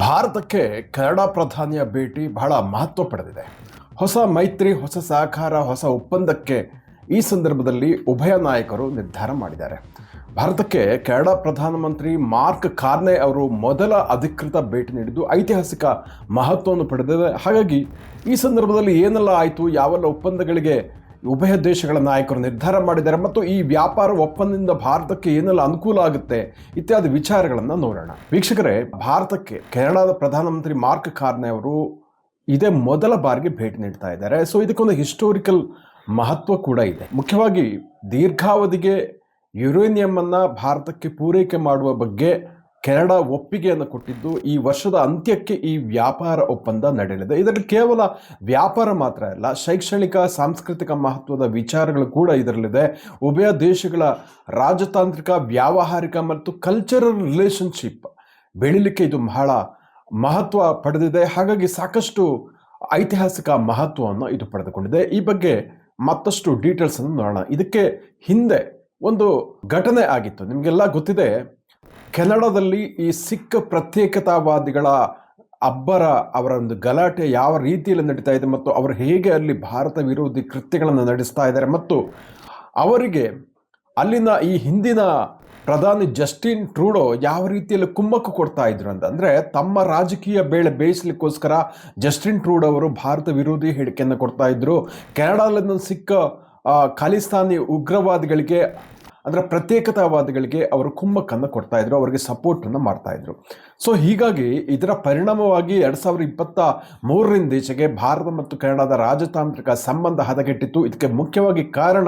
ಭಾರತಕ್ಕೆ ಕೆನಡಾ ಪ್ರಧಾನಿಯ ಭೇಟಿ ಬಹಳ ಮಹತ್ವ ಪಡೆದಿದೆ. ಹೊಸ ಮೈತ್ರಿ, ಹೊಸ ಸಹಕಾರ, ಹೊಸ ಒಪ್ಪಂದಕ್ಕೆ ಈ ಸಂದರ್ಭದಲ್ಲಿ ಉಭಯ ನಾಯಕರು ನಿರ್ಧಾರ ಮಾಡಿದ್ದಾರೆ. ಭಾರತಕ್ಕೆ ಕೆನಡಾ ಪ್ರಧಾನಮಂತ್ರಿ ಮಾರ್ಕ್ ಕಾರ್ನೆ ಅವರು ಮೊದಲ ಅಧಿಕೃತ ಭೇಟಿ ನೀಡಿದ್ದು ಐತಿಹಾಸಿಕ ಮಹತ್ವವನ್ನು ಪಡೆದಿದೆ. ಹಾಗಾಗಿ ಈ ಸಂದರ್ಭದಲ್ಲಿ ಏನೆಲ್ಲ ಆಯಿತು, ಯಾವೆಲ್ಲ ಒಪ್ಪಂದಗಳಿಗೆ ಉಭಯ ದೇಶಗಳ ನಾಯಕರು ನಿರ್ಧಾರ ಮಾಡಿದ್ದಾರೆ ಮತ್ತು ಈ ವ್ಯಾಪಾರ ಒಪ್ಪಂದದಿಂದ ಭಾರತಕ್ಕೆ ಏನೆಲ್ಲ ಅನುಕೂಲ ಆಗುತ್ತೆ ಇತ್ಯಾದಿ ವಿಚಾರಗಳನ್ನು ನೋಡೋಣ. ವೀಕ್ಷಕರೇ, ಭಾರತಕ್ಕೆ ಕೆನಡಾದ ಪ್ರಧಾನಮಂತ್ರಿ ಮಾರ್ಕ್ ಕಾರ್ನೆ ಅವರು ಇದೇ ಮೊದಲ ಬಾರಿಗೆ ಭೇಟಿ ನೀಡ್ತಾ ಇದ್ದಾರೆ. ಸೊ ಇದಕ್ಕೊಂದು ಹಿಸ್ಟೋರಿಕಲ್ ಮಹತ್ವ ಕೂಡ ಇದೆ. ಮುಖ್ಯವಾಗಿ ದೀರ್ಘಾವಧಿಗೆ ಯುರೇನಿಯಂ ಅನ್ನು ಭಾರತಕ್ಕೆ ಪೂರೈಕೆ ಮಾಡುವ ಬಗ್ಗೆ ಕೆನಡಾ ಒಪ್ಪಿಗೆಯನ್ನು ಕೊಟ್ಟಿದ್ದು ಈ ವರ್ಷದ ಅಂತ್ಯಕ್ಕೆ ಈ ವ್ಯಾಪಾರ ಒಪ್ಪಂದ ನಡೆಯಲಿದೆ. ಇದರಲ್ಲಿ ಕೇವಲ ವ್ಯಾಪಾರ ಮಾತ್ರ ಅಲ್ಲ, ಶೈಕ್ಷಣಿಕ, ಸಾಂಸ್ಕೃತಿಕ ಮಹತ್ವದ ವಿಚಾರಗಳು ಕೂಡ ಇದರಲ್ಲಿದೆ. ಉಭಯ ದೇಶಗಳ ರಾಜತಾಂತ್ರಿಕ, ವ್ಯಾವಹಾರಿಕ ಮತ್ತು ಕಲ್ಚರಲ್ ರಿಲೇಷನ್ಶಿಪ್ ಬೆಳಿಲಿಕ್ಕೆ ಇದು ಬಹಳ ಮಹತ್ವ ಪಡೆದಿದೆ. ಹಾಗಾಗಿ ಸಾಕಷ್ಟು ಐತಿಹಾಸಿಕ ಮಹತ್ವವನ್ನು ಇದು ಪಡೆದುಕೊಂಡಿದೆ. ಈ ಬಗ್ಗೆ ಮತ್ತಷ್ಟು ಡೀಟೇಲ್ಸ್ ಅನ್ನು ನೋಡೋಣ. ಇದಕ್ಕೆ ಹಿಂದೆ ಒಂದು ಘಟನೆ ಆಗಿತ್ತು. ನಿಮಗೆಲ್ಲ ಗೊತ್ತಿದೆ, ಕೆನಡಾದಲ್ಲಿ ಈ ಸಿಖ್ ಪ್ರತ್ಯೇಕತಾವಾದಿಗಳ ಅವರ ಒಂದು ಗಲಾಟೆ ಯಾವ ರೀತಿಯಲ್ಲಿ ನಡೀತಾ ಇದೆ ಮತ್ತು ಅವರು ಹೇಗೆ ಅಲ್ಲಿ ಭಾರತ ವಿರೋಧಿ ಕೃತ್ಯಗಳನ್ನು ನಡೆಸ್ತಾ ಇದ್ದಾರೆ ಮತ್ತು ಅವರಿಗೆ ಅಲ್ಲಿನ ಈ ಹಿಂದಿನ ಪ್ರಧಾನಿ ಜಸ್ಟಿನ್ ಟ್ರೂಡೋ ಯಾವ ರೀತಿಯಲ್ಲಿ ಕುಮ್ಮಕ್ಕು ಕೊಡ್ತಾ ಇದ್ರು ಅಂದರೆ ತಮ್ಮ ರಾಜಕೀಯ ಬೇಯಿಸಲಿಕ್ಕೋಸ್ಕರ ಜಸ್ಟಿನ್ ಟ್ರೂಡೋ ಅವರು ಭಾರತ ವಿರೋಧಿ ಹೇಳಿಕೆಯನ್ನು ಕೊಡ್ತಾ ಇದ್ರು. ಕೆನಡಾದಲ್ಲಿನ ಸಿಖ್ ಖಾಲಿಸ್ತಾನಿ ಉಗ್ರವಾದಿಗಳಿಗೆ ಅಂದರೆ ಪ್ರತ್ಯೇಕತಾವಾದಿಗಳಿಗೆ ಅವರು ಕುಮ್ಮಕ್ಕನ್ನು ಕೊಡ್ತಾ ಇದ್ರು, ಅವರಿಗೆ ಸಪೋರ್ಟನ್ನು ಮಾಡ್ತಾ ಇದ್ರು. ಸೊ ಹೀಗಾಗಿ ಇದರ ಪರಿಣಾಮವಾಗಿ 2023 ಈಚೆಗೆ ಭಾರತ ಮತ್ತು ಕೆನಡಾದ ರಾಜತಾಂತ್ರಿಕ ಸಂಬಂಧ ಹದಗೆಟ್ಟಿತ್ತು. ಇದಕ್ಕೆ ಮುಖ್ಯವಾಗಿ ಕಾರಣ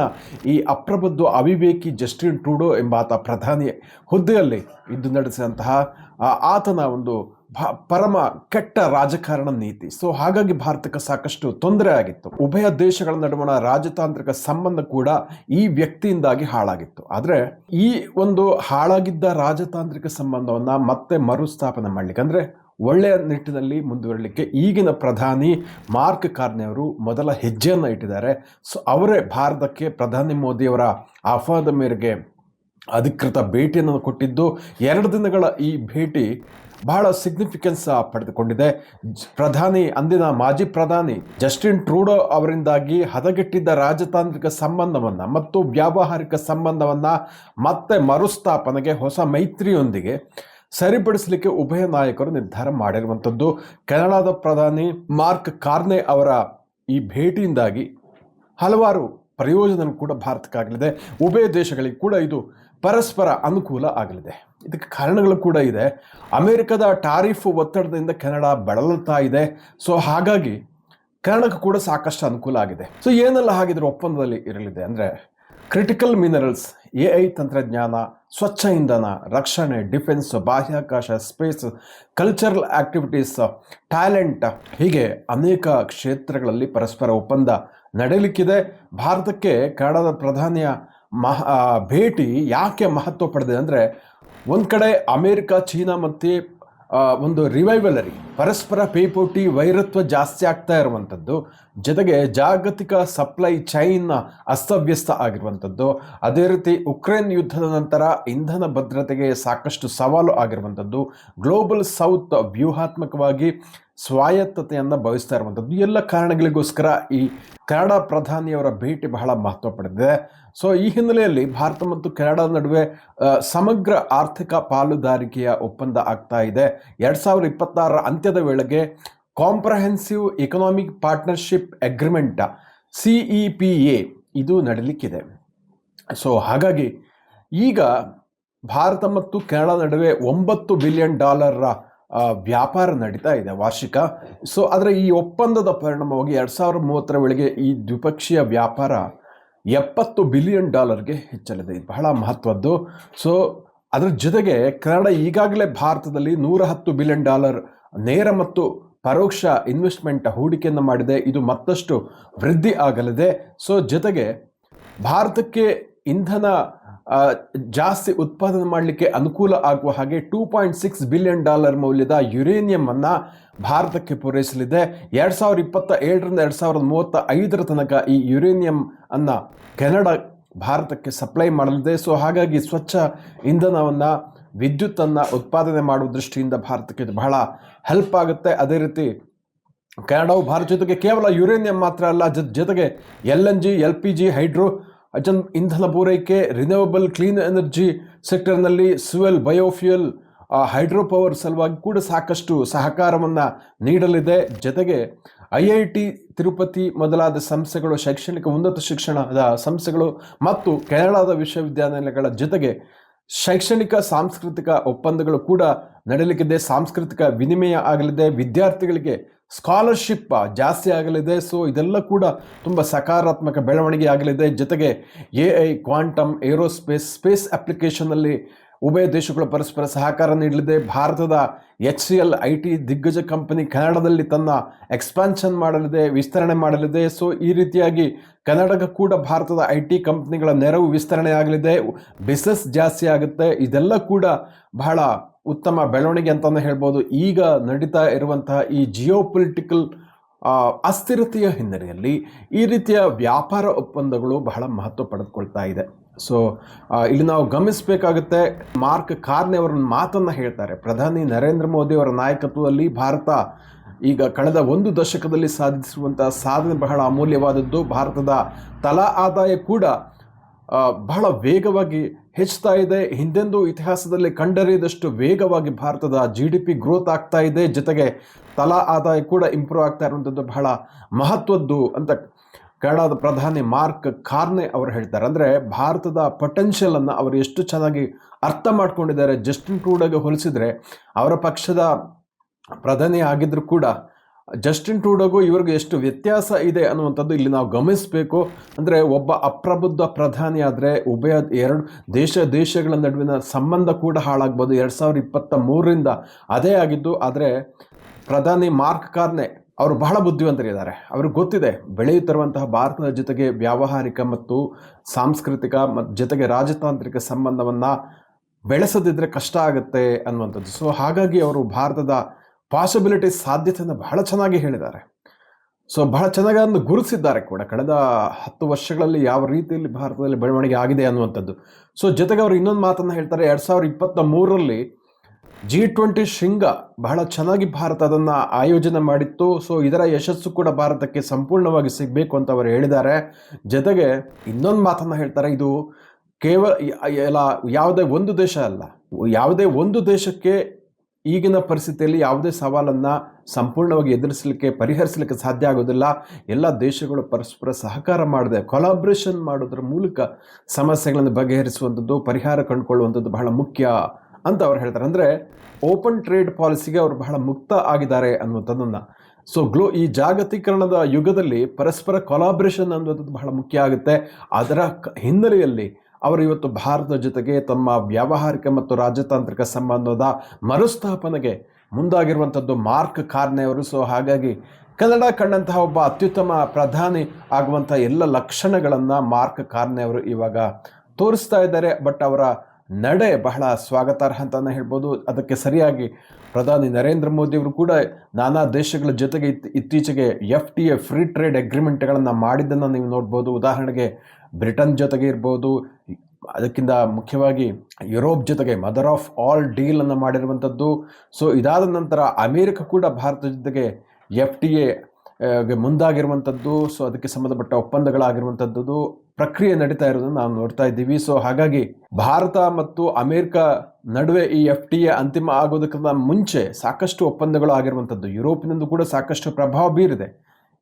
ಈ ಅಪ್ರಬುದ್ಧ ಅವಿವೇಕಿ ಜಸ್ಟಿನ್ ಟ್ರೂಡೋ ಎಂಬಾತ ಪ್ರಧಾನಿ ಹುದ್ದೆಯಲ್ಲಿ ಇದ್ದು ನಡೆಸಿದಂತಹ ಆತನ ಒಂದು ಪರಮ ಕೆಟ್ಟ ರಾಜಕಾರಣ ನೀತಿ. ಸೊ ಹಾಗಾಗಿ ಭಾರತಕ್ಕೆ ಸಾಕಷ್ಟು ತೊಂದರೆ ಆಗಿತ್ತು. ಉಭಯ ದೇಶಗಳ ನಡುವಣ ರಾಜತಾಂತ್ರಿಕ ಸಂಬಂಧ ಕೂಡ ಈ ವ್ಯಕ್ತಿಯಿಂದಾಗಿ ಹಾಳಾಗಿತ್ತು. ಆದರೆ ಈ ಒಂದು ಹಾಳಾಗಿದ್ದ ರಾಜತಾಂತ್ರಿಕ ಸಂಬಂಧವನ್ನು ಮತ್ತೆ ಮರುಸ್ಥಾಪನೆ ಮಾಡಲಿಕ್ಕೆ, ಅಂದರೆ ಒಳ್ಳೆಯ ನಿಟ್ಟಿನಲ್ಲಿ ಮುಂದುವರಲಿಕ್ಕೆ ಈಗಿನ ಪ್ರಧಾನಿ ಮಾರ್ಕ್ ಕಾರ್ನೆ ಅವರು ಮೊದಲ ಹೆಜ್ಜೆಯನ್ನು ಇಟ್ಟಿದ್ದಾರೆ. ಸೊ ಅವರೇ ಭಾರತಕ್ಕೆ ಪ್ರಧಾನಿ ಮೋದಿಯವರ ಆಹ್ವಾನದ ಮೇರೆಗೆ ಅಧಿಕೃತ ಭೇಟಿಯನ್ನು ಕೊಟ್ಟಿದ್ದು. 2 ದಿನಗಳ ಈ ಭೇಟಿ ಬಹಳ ಸಿಗ್ನಿಫಿಕೆನ್ಸ್ ಪಡೆದುಕೊಂಡಿದೆ. ಅಂದಿನ ಮಾಜಿ ಪ್ರಧಾನಿ ಜಸ್ಟಿನ್ ಟ್ರೂಡೋ ಅವರಿಂದಾಗಿ ಹದಗೆಟ್ಟಿದ್ದ ರಾಜತಾಂತ್ರಿಕ ಸಂಬಂಧವನ್ನು ಮತ್ತು ವ್ಯಾವಹಾರಿಕ ಸಂಬಂಧವನ್ನು ಮತ್ತೆ ಮರುಸ್ಥಾಪನೆಗೆ ಹೊಸ ಮೈತ್ರಿಯೊಂದಿಗೆ ಸರಿಪಡಿಸಲಿಕ್ಕೆ ಉಭಯ ನಾಯಕರು ನಿರ್ಧಾರ ಮಾಡಿರುವಂಥದ್ದು. ಕೆನಡಾದ ಪ್ರಧಾನಿ ಮಾರ್ಕ್ ಕಾರ್ನೆ ಅವರ ಈ ಭೇಟಿಯಿಂದಾಗಿ ಹಲವಾರು ಪ್ರಯೋಜನ ಕೂಡ ಭಾರತಕ್ಕಾಗಲಿದೆ. ಉಭಯ ದೇಶಗಳಿಗೆ ಕೂಡ ಇದು ಪರಸ್ಪರ ಅನುಕೂಲ ಆಗಲಿದೆ. ಇದಕ್ಕೆ ಕಾರಣಗಳು ಕೂಡ ಇದೆ. ಅಮೆರಿಕದ ಟಾರಿಫ್ ಒತ್ತಡದಿಂದ ಕೆನಡಾ ಬಳಲುತ್ತಾ ಇದೆ. ಸೊ ಹಾಗಾಗಿ ಕೆನಡಾಕ್ಕೆ ಕೂಡ ಸಾಕಷ್ಟು ಅನುಕೂಲ ಆಗಿದೆ. ಸೊ ಏನೆಲ್ಲ ಹಾಗಿದ್ರೆ ಒಪ್ಪಂದದಲ್ಲಿ ಇರಲಿದೆ ಅಂದರೆ ಕ್ರಿಟಿಕಲ್ ಮಿನರಲ್ಸ್, AI ತಂತ್ರಜ್ಞಾನ, ಸ್ವಚ್ಛ ಇಂಧನ, ರಕ್ಷಣೆ, ಡಿಫೆನ್ಸ್, ಬಾಹ್ಯಾಕಾಶ, ಸ್ಪೇಸ್, ಕಲ್ಚರಲ್ ಆಕ್ಟಿವಿಟೀಸ್, ಟ್ಯಾಲೆಂಟ್, ಹೀಗೆ ಅನೇಕ ಕ್ಷೇತ್ರಗಳಲ್ಲಿ ಪರಸ್ಪರ ಒಪ್ಪಂದ ನಡೆಯಲಿಕ್ಕಿದೆ. ಭಾರತಕ್ಕೆ ಕೆನಡಾದ ಪ್ರಧಾನಿಯ ಭೇಟಿ ಯಾಕೆ ಮಹತ್ವ ಪಡೆದಿದೆ ಅಂದರೆ, ಒಂದು ಕಡೆ ಅಮೇರಿಕ, ಚೀನಾ ಮತ್ತು ಒಂದು ರಿವೈವಲರಿ ಪರಸ್ಪರ ಪೈಪೋಟಿ, ವೈರತ್ವ ಜಾಸ್ತಿ ಆಗ್ತಾ ಇರುವಂಥದ್ದು, ಜೊತೆಗೆ ಜಾಗತಿಕ ಸಪ್ಲೈ ಚೈನ್ ಅಸ್ತವ್ಯಸ್ತ ಆಗಿರುವಂಥದ್ದು, ಅದೇ ರೀತಿ ಉಕ್ರೇನ್ ಯುದ್ಧದ ನಂತರ ಇಂಧನ ಭದ್ರತೆಗೆ ಸಾಕಷ್ಟು ಸವಾಲು ಆಗಿರುವಂಥದ್ದು, ಗ್ಲೋಬಲ್ ಸೌತ್ ವ್ಯೂಹಾತ್ಮಕವಾಗಿ ಸ್ವಾಯತ್ತತೆಯನ್ನು ಬಯಸ್ತಾ ಇರುವಂಥದ್ದು, ಎಲ್ಲ ಕಾರಣಗಳಿಗೋಸ್ಕರ ಈ ಕೆನಡಾ ಪ್ರಧಾನಿಯವರ ಭೇಟಿ ಬಹಳ ಮಹತ್ವ ಪಡೆದಿದೆ. ಸೊ ಈ ಹಿನ್ನೆಲೆಯಲ್ಲಿ ಭಾರತ ಮತ್ತು ಕೆನಡಾದ ನಡುವೆ ಸಮಗ್ರ ಆರ್ಥಿಕ ಪಾಲುದಾರಿಕೆಯ ಒಪ್ಪಂದ ಆಗ್ತಾ ಇದೆ. 2026 ಅಂತ್ಯದ ವೇಳೆಗೆ comprehensive economic partnership agreement CEPA ಇದು ನಡೀಲಿಕ್ಕಿದೆ. ಸೊ ಹಾಗಾಗಿ ಈಗ ಭಾರತ ಮತ್ತು ಕೆನಡಾ ನಡುವೆ $9 ಬಿಲಿಯನ್ ವ್ಯಾಪಾರ ನಡೀತಾ ಇದೆ ವಾರ್ಷಿಕ. ಸೊ ಆದರೆ ಈ ಒಪ್ಪಂದದ ಪರಿಣಾಮವಾಗಿ 2030 ವೇಳೆಗೆ ಈ ದ್ವಿಪಕ್ಷೀಯ ವ್ಯಾಪಾರ $70 ಬಿಲಿಯನ್ ಹೆಚ್ಚಲಿದೆ. ಇದು ಬಹಳ ಮಹತ್ವದ್ದು. ಸೊ ಅದರ ಜೊತೆಗೆ ಕೆನಡಾ ಈಗಾಗಲೇ ಭಾರತದಲ್ಲಿ $110 ಬಿಲಿಯನ್ ನೇರ ಮತ್ತು ಪರೋಕ್ಷ ಇನ್ವೆಸ್ಟ್ಮೆಂಟ್ ಹೂಡಿಕೆಯನ್ನು ಮಾಡಿದೆ. ಇದು ಮತ್ತಷ್ಟು ವೃದ್ಧಿ ಆಗಲಿದೆ. ಸೊ ಜೊತೆಗೆ ಭಾರತಕ್ಕೆ ಇಂಧನ ಜಾಸ್ತಿ ಉತ್ಪಾದನೆ ಮಾಡಲಿಕ್ಕೆ ಅನುಕೂಲ ಆಗುವ ಹಾಗೆ $2.6 ಬಿಲಿಯನ್ ಮೌಲ್ಯದ ಯುರೇನಿಯಂ ಅನ್ನು ಭಾರತಕ್ಕೆ ಪೂರೈಸಲಿದೆ. 2027ರಿಂದ 2035 ತನಕ ಈ ಯುರೇನಿಯಂ ಅನ್ನು ಕೆನಡಾ ಭಾರತಕ್ಕೆ ಸಪ್ಲೈ ಮಾಡಲಿದೆ. ಸೊ ಹಾಗಾಗಿ ಸ್ವಚ್ಛ ಇಂಧನವನ್ನು ವಿದ್ಯುತ್ತನ್ನು ಉತ್ಪಾದನೆ ಮಾಡುವ ದೃಷ್ಟಿಯಿಂದ ಭಾರತಕ್ಕೆ ಇದು ಬಹಳ ಹೆಲ್ಪ್ ಆಗುತ್ತೆ. ಅದೇ ರೀತಿ ಕೆನಡಾವು ಭಾರತ ಜೊತೆಗೆ ಕೇವಲ ಯುರೇನಿಯಂ ಮಾತ್ರ ಅಲ್ಲ, ಜೊತೆಗೆ LNG, LPG, ಹೈಡ್ರೋಜನ್ ಇಂಧನ ಪೂರೈಕೆ, ರಿನ್ಯೂವಬಲ್ ಕ್ಲೀನ್ ಎನರ್ಜಿ ಸೆಕ್ಟರ್ನಲ್ಲಿ ಫ್ಯೂಯಲ್, ಬಯೋಫ್ಯೂಯಲ್, ಹೈಡ್ರೋ ಪವರ್ ಸಲುವಾಗಿ ಕೂಡ ಸಾಕಷ್ಟು ಸಹಕಾರವನ್ನು ನೀಡಲಿದೆ. ಜೊತೆಗೆ IIT ತಿರುಪತಿ ಮೊದಲಾದ ಸಂಸ್ಥೆಗಳು, ಶೈಕ್ಷಣಿಕ ಉನ್ನತ ಶಿಕ್ಷಣದ ಸಂಸ್ಥೆಗಳು ಮತ್ತು ಕೆನಡಾದ ವಿಶ್ವವಿದ್ಯಾನಿಲಯಗಳ ಜೊತೆಗೆ ಶೈಕ್ಷಣಿಕ ಸಾಂಸ್ಕೃತಿಕ ಒಪ್ಪಂದಗಳು ಕೂಡ ನಡೆಯಲಿಕ್ಕಿದೆ. ಸಾಂಸ್ಕೃತಿಕ ವಿನಿಮಯ ಆಗಲಿದೆ, ವಿದ್ಯಾರ್ಥಿಗಳಿಗೆ ಸ್ಕಾಲರ್ಶಿಪ್ ಜಾಸ್ತಿ ಆಗಲಿದೆ. ಸೊ ಇದೆಲ್ಲ ಕೂಡ ತುಂಬ ಸಕಾರಾತ್ಮಕ ಬೆಳವಣಿಗೆ ಆಗಲಿದೆ. ಜೊತೆಗೆ AI, ಕ್ವಾಂಟಮ್, ಏರೋಸ್ಪೇಸ್, ಸ್ಪೇಸ್ ಅಪ್ಲಿಕೇಶನ್ನಲ್ಲಿ ಉಭಯ ದೇಶಗಳು ಪರಸ್ಪರ ಸಹಕಾರ ನೀಡಲಿದೆ. ಭಾರತದ HCL IT ದಿಗ್ಗಜ ಕಂಪನಿ ಕೆನಡಾದಲ್ಲಿ ತನ್ನ ಎಕ್ಸ್ಪಾನ್ಷನ್ ಮಾಡಲಿದೆ, ವಿಸ್ತರಣೆ ಮಾಡಲಿದೆ. ಸೊ ಈ ರೀತಿಯಾಗಿ ಕೆನಡಾಗೆ ಕೂಡ ಭಾರತದ IT ಕಂಪ್ನಿಗಳ ನೆರವು ವಿಸ್ತರಣೆ ಆಗಲಿದೆ, ಬಿಸ್ನೆಸ್ ಜಾಸ್ತಿ ಆಗುತ್ತೆ. ಇದೆಲ್ಲ ಕೂಡ ಬಹಳ ಉತ್ತಮ ಬೆಳವಣಿಗೆ ಅಂತಲೇ ಹೇಳ್ಬೋದು. ಈಗ ನಡೀತಾ ಇರುವಂತಹ ಈ ಜಿಯೋಪೊಲಿಟಿಕಲ್ ಅಸ್ಥಿರತೆಯ ಹಿನ್ನೆಲೆಯಲ್ಲಿ ಈ ರೀತಿಯ ವ್ಯಾಪಾರ ಒಪ್ಪಂದಗಳು ಬಹಳ ಮಹತ್ವ ಪಡೆದುಕೊಳ್ತಾ ಇದೆ. ಸೊ ಇಲ್ಲಿ ನಾವು ಗಮನಿಸಬೇಕಾಗುತ್ತೆ, ಮಾರ್ಕ್ ಕಾರ್ನೆ ಅವರ ಮಾತನ್ನು ಹೇಳ್ತಾರೆ. ಪ್ರಧಾನಿ ನರೇಂದ್ರ ಮೋದಿ ಅವರ ನಾಯಕತ್ವದಲ್ಲಿ ಭಾರತ ಈಗ ಕಳೆದ 1 ದಶಕದಲ್ಲಿ ಸಾಧಿಸಿರುವಂತಹ ಸಾಧನೆ ಬಹಳ ಅಮೂಲ್ಯವಾದದ್ದು. ಭಾರತದ ತಲಾ ಆದಾಯ ಕೂಡ ಬಹಳ ವೇಗವಾಗಿ ಹೆಚ್ಚುತ್ತಾ ಇದೆ. ಹಿಂದೆಂದೂ ಇತಿಹಾಸದಲ್ಲಿ ಕಂಡರಿಯದಷ್ಟು ವೇಗವಾಗಿ ಭಾರತದ GDP ಗ್ರೋತ್ ಆಗ್ತಾ ಇದೆ. ಜೊತೆಗೆ ತಲಾ ಆದಾಯ ಕೂಡ ಇಂಪ್ರೂವ್ ಆಗ್ತಾ ಇರುವಂಥದ್ದು ಬಹಳ ಮಹತ್ವದ್ದು ಅಂತ ಕೆನಡಾದ ಪ್ರಧಾನಿ ಮಾರ್ಕ್ ಕಾರ್ನೆ ಅವರು ಹೇಳ್ತಾರೆ. ಅಂದರೆ ಭಾರತದ ಪೊಟೆನ್ಷಿಯಲನ್ನು ಅವರು ಎಷ್ಟು ಚೆನ್ನಾಗಿ ಅರ್ಥ ಮಾಡ್ಕೊಂಡಿದ್ದಾರೆ. ಜಸ್ಟಿನ್ ಟ್ರೂಡೋಗೆ ಹೋಲಿಸಿದರೆ, ಅವರ ಪಕ್ಷದ ಪ್ರಧಾನಿ ಆಗಿದ್ದರೂ ಕೂಡ ಜಸ್ಟಿನ್ ಟ್ರೂಡೋಗೂ ಇವ್ರಿಗೂ ಎಷ್ಟು ವ್ಯತ್ಯಾಸ ಇದೆ ಅನ್ನುವಂಥದ್ದು ಇಲ್ಲಿ ನಾವು ಗಮನಿಸಬೇಕು. ಅಂದರೆ ಒಬ್ಬ ಅಪ್ರಬುದ್ಧ ಪ್ರಧಾನಿ ಆದರೆ ಉಭಯ ದೇಶಗಳ ನಡುವಿನ ಸಂಬಂಧ ಕೂಡ ಹಾಳಾಗ್ಬೋದು. 2023ರಿಂದ ಅದೇ ಆಗಿದ್ದು. ಆದರೆ ಪ್ರಧಾನಿ ಮಾರ್ಕ್ ಕಾರ್ನೆ ಅವರು ಬಹಳ ಬುದ್ಧಿವಂತರಿದ್ದಾರೆ. ಅವ್ರಿಗೆ ಗೊತ್ತಿದೆ ಬೆಳೆಯುತ್ತಿರುವಂತಹ ಭಾರತದ ಜೊತೆಗೆ ವ್ಯಾವಹಾರಿಕ ಮತ್ತು ಸಾಂಸ್ಕೃತಿಕ ಮತ್ತು ಜೊತೆಗೆ ರಾಜತಾಂತ್ರಿಕ ಸಂಬಂಧವನ್ನು ಬೆಳೆಸದಿದ್ದರೆ ಕಷ್ಟ ಆಗುತ್ತೆ ಅನ್ನುವಂಥದ್ದು. ಸೊ ಹಾಗಾಗಿ ಅವರು ಭಾರತದ ಪಾಸಿಬಿಲಿಟೀಸ್, ಸಾಧ್ಯತೆಯನ್ನು ಬಹಳ ಚೆನ್ನಾಗಿ ಹೇಳಿದ್ದಾರೆ. ಸೊ ಬಹಳ ಚೆನ್ನಾಗಿ ಅದನ್ನು ಗುರುತಿಸಿದ್ದಾರೆ ಕೂಡ, ಕಳೆದ 10 ವರ್ಷಗಳಲ್ಲಿ ಯಾವ ರೀತಿಯಲ್ಲಿ ಭಾರತದಲ್ಲಿ ಬೆಳವಣಿಗೆ ಆಗಿದೆ ಅನ್ನುವಂಥದ್ದು. ಸೊ ಜೊತೆಗೆ ಅವರು ಇನ್ನೊಂದು ಮಾತನ್ನು ಹೇಳ್ತಾರೆ. 2023ರಲ್ಲಿ G20 ಶೃಂಗ ಬಹಳ ಚೆನ್ನಾಗಿ ಭಾರತ ಅದನ್ನು ಆಯೋಜನೆ ಮಾಡಿತ್ತು. ಸೊ ಇದರ ಯಶಸ್ಸು ಕೂಡ ಭಾರತಕ್ಕೆ ಸಂಪೂರ್ಣವಾಗಿ ಸಿಗಬೇಕು ಅಂತ ಅವರು ಹೇಳಿದ್ದಾರೆ. ಜೊತೆಗೆ ಇನ್ನೊಂದು ಮಾತನ್ನು ಹೇಳ್ತಾರೆ, ಇದು ಕೇವಲ ಯಾವುದೇ ಒಂದು ದೇಶ ಅಲ್ಲ, ಯಾವುದೇ ಒಂದು ದೇಶಕ್ಕೆ ಈಗಿನ ಪರಿಸ್ಥಿತಿಯಲ್ಲಿ ಯಾವುದೇ ಸವಾಲನ್ನು ಸಂಪೂರ್ಣವಾಗಿ ಪರಿಹರಿಸಲಿಕ್ಕೆ ಸಾಧ್ಯ ಆಗೋದಿಲ್ಲ. ಎಲ್ಲ ದೇಶಗಳು ಪರಸ್ಪರ ಸಹಕಾರ ಮಾಡದೆ ಕೊಲಾಬ್ರೇಷನ್ ಮಾಡೋದ್ರ ಮೂಲಕ ಸಮಸ್ಯೆಗಳನ್ನು ಬಗೆಹರಿಸುವಂಥದ್ದು, ಪರಿಹಾರ ಕಂಡುಕೊಳ್ಳುವಂಥದ್ದು ಬಹಳ ಮುಖ್ಯ ಅಂತ ಅವ್ರು ಹೇಳ್ತಾರೆ. ಅಂದರೆ ಓಪನ್ ಟ್ರೇಡ್ ಪಾಲಿಸಿಗೆ ಅವರು ಬಹಳ ಮುಕ್ತ ಆಗಿದ್ದಾರೆ ಅನ್ನುವಂಥದ್ದನ್ನು. ಸೊ ಈ ಜಾಗತೀಕರಣದ ಯುಗದಲ್ಲಿ ಪರಸ್ಪರ ಕೊಲಾಬ್ರೇಷನ್ ಅನ್ನುವಂಥದ್ದು ಬಹಳ ಮುಖ್ಯ ಆಗುತ್ತೆ. ಅದರ ಹಿನ್ನೆಲೆಯಲ್ಲಿ ಅವರು ಇವತ್ತು ಭಾರತದ ಜೊತೆಗೆ ತಮ್ಮ ವ್ಯಾವಹಾರಿಕ ಮತ್ತು ರಾಜತಾಂತ್ರಿಕ ಸಂಬಂಧದ ಮರುಸ್ಥಾಪನೆಗೆ ಮುಂದಾಗಿರುವಂಥದ್ದು ಮಾರ್ಕ್ ಕಾರ್ನೆ ಅವರು. ಸೊ ಹಾಗಾಗಿ ಕೆನಡಾ ಕಂಡಂತಹ ಒಬ್ಬ ಅತ್ಯುತ್ತಮ ಪ್ರಧಾನಿ ಆಗುವಂಥ ಎಲ್ಲ ಲಕ್ಷಣಗಳನ್ನು ಮಾರ್ಕ್ ಕಾರ್ನೆ ಅವರು ಇವಾಗ ತೋರಿಸ್ತಾ ಇದ್ದಾರೆ. ಬಟ್ ಅವರ ನಡೆ ಬಹಳ ಸ್ವಾಗತಾರ್ಹ ಅಂತಲೇ ಹೇಳ್ಬೋದು. ಅದಕ್ಕೆ ಸರಿಯಾಗಿ ಪ್ರಧಾನಿ ನರೇಂದ್ರ ಮೋದಿ ಅವರು ಕೂಡ ನಾನಾ ದೇಶಗಳ ಜೊತೆಗೆ ಇತ್ತೀಚೆಗೆ FTA ಫ್ರೀ ಟ್ರೇಡ್ ಅಗ್ರಿಮೆಂಟ್ಗಳನ್ನು ಮಾಡಿದ್ದನ್ನು ನೀವು ನೋಡ್ಬೋದು. ಉದಾಹರಣೆಗೆ ಬ್ರಿಟನ್ ಜೊತೆಗೆ ಇರ್ಬೋದು, ಅದಕ್ಕಿಂತ ಮುಖ್ಯವಾಗಿ ಯುರೋಪ್ ಜೊತೆಗೆ ಮದರ್ ಆಫ್ ಆಲ್ ಡೀಲನ್ನು ಮಾಡಿರುವಂಥದ್ದು. ಸೊ ಇದಾದ ನಂತರ ಅಮೇರಿಕ ಕೂಡ ಭಾರತದ ಜೊತೆಗೆ FTA ಮುಂದಾಗಿರುವಂಥದ್ದು. ಸೊ ಅದಕ್ಕೆ ಸಂಬಂಧಪಟ್ಟ ಒಪ್ಪಂದಗಳಾಗಿರುವಂಥದ್ದು ಪ್ರಕ್ರಿಯೆ ನಡೀತಾ ಇರೋದನ್ನು ನಾವು ನೋಡ್ತಾ ಇದ್ದೀವಿ. ಸೊ ಹಾಗಾಗಿ ಭಾರತ ಮತ್ತು ಅಮೇರಿಕ ನಡುವೆ ಈ FTA ಅಂತಿಮ ಆಗೋದಕ್ಕಿಂತ ಮುಂಚೆ ಸಾಕಷ್ಟು ಒಪ್ಪಂದಗಳು ಆಗಿರುವಂಥದ್ದು. ಯುರೋಪಿನಿಂದ ಕೂಡ ಸಾಕಷ್ಟು ಪ್ರಭಾವ ಬೀರಿದೆ.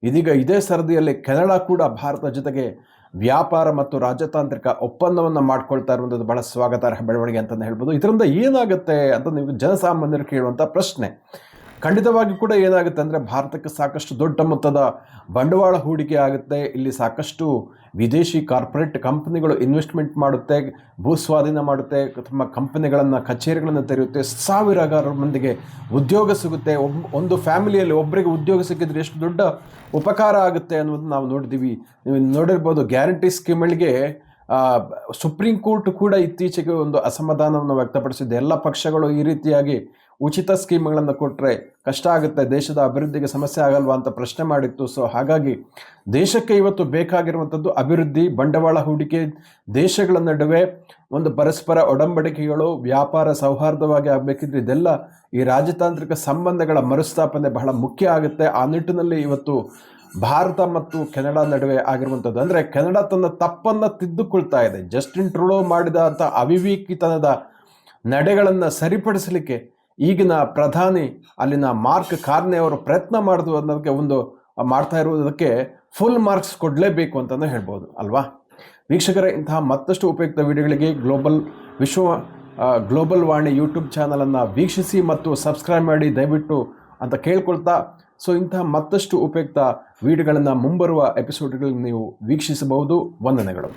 ಇದೀಗ ಇದೇ ಸರದಿಯಲ್ಲಿ ಕೆನಡಾ ಕೂಡ ಭಾರತದ ಜೊತೆಗೆ ವ್ಯಾಪಾರ ಮತ್ತು ರಾಜತಾಂತ್ರಿಕ ಒಪ್ಪಂದವನ್ನು ಮಾಡ್ಕೊಳ್ತಾ ಇರುವಂಥದ್ದು ಬಹಳ ಸ್ವಾಗತಾರ್ಹ ಬೆಳವಣಿಗೆ ಅಂತಲೇ ಹೇಳ್ಬೋದು. ಇದರಿಂದ ಏನಾಗುತ್ತೆ ಅಂತ ನೀವು ಜನಸಾಮಾನ್ಯರು ಕೇಳುವಂಥ ಪ್ರಶ್ನೆ. ಖಂಡಿತವಾಗಿ ಕೂಡ ಏನಾಗುತ್ತೆ ಅಂದರೆ ಭಾರತಕ್ಕೆ ಸಾಕಷ್ಟು ದೊಡ್ಡ ಮೊತ್ತದ ಬಂಡವಾಳ ಹೂಡಿಕೆ ಆಗುತ್ತೆ. ಇಲ್ಲಿ ಸಾಕಷ್ಟು ವಿದೇಶಿ ಕಾರ್ಪೊರೇಟ್ ಕಂಪನಿಗಳು ಇನ್ವೆಸ್ಟ್ಮೆಂಟ್ ಮಾಡುತ್ತೆ, ಭೂಸ್ವಾಧೀನ ಮಾಡುತ್ತೆ, ತಮ್ಮ ಕಂಪನಿಗಳನ್ನು, ಕಚೇರಿಗಳನ್ನು ತೆರೆಯುತ್ತೆ. ಸಾವಿರಾರು ಮಂದಿಗೆ ಉದ್ಯೋಗ ಸಿಗುತ್ತೆ. ಒಂದು ಫ್ಯಾಮಿಲಿಯಲ್ಲಿ ಒಬ್ಬರಿಗೆ ಉದ್ಯೋಗ ಸಿಕ್ಕಿದ್ರೆ ಎಷ್ಟು ದೊಡ್ಡ ಉಪಕಾರ ಆಗುತ್ತೆ ಅನ್ನೋದನ್ನು ನಾವು ನೋಡಿದ್ದೀವಿ. ನೀವು ನೋಡಿರ್ಬೋದು, ಗ್ಯಾರಂಟಿ ಸ್ಕೀಮ್ಗಳಿಗೆ ಸುಪ್ರೀಂ ಕೋರ್ಟ್ ಕೂಡ ಇತ್ತೀಚೆಗೆ ಒಂದು ಅಸಮಾಧಾನವನ್ನು ವ್ಯಕ್ತಪಡಿಸಿದೆ. ಎಲ್ಲ ಪಕ್ಷಗಳು ಈ ರೀತಿಯಾಗಿ ಉಚಿತ ಸ್ಕೀಮ್ಗಳನ್ನು ಕೊಟ್ಟರೆ ಕಷ್ಟ ಆಗುತ್ತೆ, ದೇಶದ ಅಭಿವೃದ್ಧಿಗೆ ಸಮಸ್ಯೆ ಆಗಲ್ವಾ ಅಂತ ಪ್ರಶ್ನೆ ಮಾಡಿತ್ತು. ಸೊ ಹಾಗಾಗಿ ದೇಶಕ್ಕೆ ಇವತ್ತು ಬೇಕಾಗಿರುವಂಥದ್ದು ಅಭಿವೃದ್ಧಿ, ಬಂಡವಾಳ ಹೂಡಿಕೆ, ದೇಶಗಳ ನಡುವೆ ಒಂದು ಪರಸ್ಪರ ಒಡಂಬಡಿಕೆಗಳು, ವ್ಯಾಪಾರ ಸೌಹಾರ್ದವಾಗಿ ಆಗಬೇಕಿದ್ರೆ ಇದೆಲ್ಲ ಈ ರಾಜತಾಂತ್ರಿಕ ಸಂಬಂಧಗಳ ಮರುಸ್ಥಾಪನೆ ಬಹಳ ಮುಖ್ಯ ಆಗುತ್ತೆ. ಆ ನಿಟ್ಟಿನಲ್ಲಿ ಇವತ್ತು ಭಾರತ ಮತ್ತು ಕೆನಡಾ ನಡುವೆ ಆಗಿರುವಂಥದ್ದು, ಅಂದರೆ ಕೆನಡಾ ತನ್ನ ತಪ್ಪನ್ನು ತಿದ್ದುಕೊಳ್ತಾ ಇದೆ. ಜಸ್ಟಿನ್ ಟ್ರೂಡೋ ಮಾಡಿದ ಅಂಥ ಅವಿವೇಕಿತನದ ನಡೆಗಳನ್ನು ಸರಿಪಡಿಸಲಿಕ್ಕೆ ಈಗಿನ ಪ್ರಧಾನಿ ಅಲ್ಲಿನ ಮಾರ್ಕ್ ಕಾರ್ನೆ ಅವರು ಪ್ರಯತ್ನ ಅನ್ನೋದಕ್ಕೆ ಮಾಡ್ತಾ ಇರುವುದಕ್ಕೆ ಫುಲ್ ಮಾರ್ಕ್ಸ್ ಕೊಡಲೇಬೇಕು ಅಂತಲೇ ಹೇಳ್ಬೋದು ಅಲ್ವಾ. ವೀಕ್ಷಕರೇ, ಇಂತಹ ಮತ್ತಷ್ಟು ಉಪಯುಕ್ತ ವಿಡಿಯೋಗಳಿಗೆ ಗ್ಲೋಬಲ್ ವಾಣಿ ಯೂಟ್ಯೂಬ್ ಚಾನಲನ್ನು ವೀಕ್ಷಿಸಿ ಮತ್ತು ಸಬ್ಸ್ಕ್ರೈಬ್ ಮಾಡಿ ದಯವಿಟ್ಟು ಅಂತ ಕೇಳ್ಕೊಳ್ತಾ, ಸೊ ಇಂತಹ ಮತ್ತಷ್ಟು ಉಪಯುಕ್ತ ವಿಡಿಯೋಗಳನ್ನು ಮುಂಬರುವ ಎಪಿಸೋಡ್ಗಳಲ್ಲಿ ನೀವು ವೀಕ್ಷಿಸಬಹುದು. ವಂದನೆಗಳು.